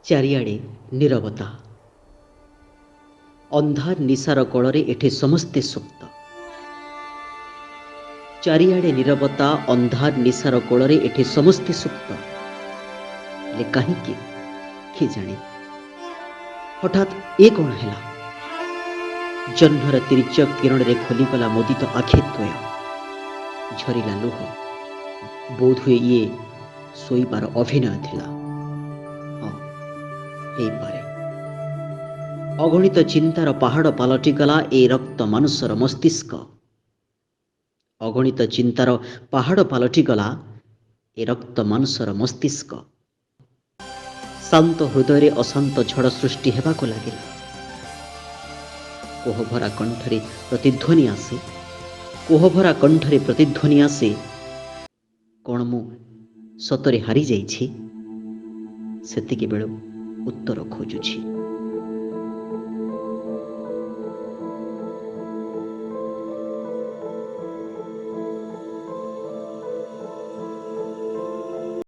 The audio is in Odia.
ଚାରିଆଡ଼େ ନୀରବତା। ଅନ୍ଧାର ନିଶାର କୋଳରେ ଏଠି ସମସ୍ତେ ସୁପ୍ତ। ଚାରିଆଡ଼େ ନୀରବତା, ଅନ୍ଧାର ନିଶାର କୋଳରେ ଏଠି ସମସ୍ତେ ସୁପ୍ତ। ହେଲେ କାହିଁକି କିଏ ଜାଣେ? ହଠାତ୍ ଏ କ'ଣ ହେଲା? ଜହ୍ନର ତିର୍ଯ୍ୟକ୍ କିରଣରେ ଖୋଲିଗଲା ମୁଦିତ ଆଖିଦ୍ୱୟ। ଝରିଲା ଲୁହ। ବୋଧହୁଏ ଇଏ ଶୋଇବାର ଅଭିନୟ ଥିଲା। ହଁ, ହେଇପାରେ। ଅଗଣିତ ଚିନ୍ତାର ପାହାଡ଼ ପାଲଟିଗଲା ଏ ରକ୍ତ ମାନସର ମସ୍ତିଷ୍କ। ଅଗଣିତ ଚିନ୍ତାର ପାହାଡ଼ ପାଲଟିଗଲା ଏ ରକ୍ତ ମାନସର ମସ୍ତିଷ୍କ। ଶାନ୍ତ ହୃଦୟରେ ଅଶାନ୍ତ ଝଡ଼ ସୃଷ୍ଟି ହେବାକୁ ଲାଗିଲା। କୋହଭରା କଣ୍ଠରେ ପ୍ରତିଧ୍ୱନି ଆସେ, କୋହଭରା କଣ୍ଠରେ ପ୍ରତିଧ୍ୱନି ଆସେ, କ'ଣ ମୁଁ ସତରେ ହାରିଯାଇଛି? ସେତିକିବେଳୁ ଉତ୍ତର ଖୋଜୁଛି।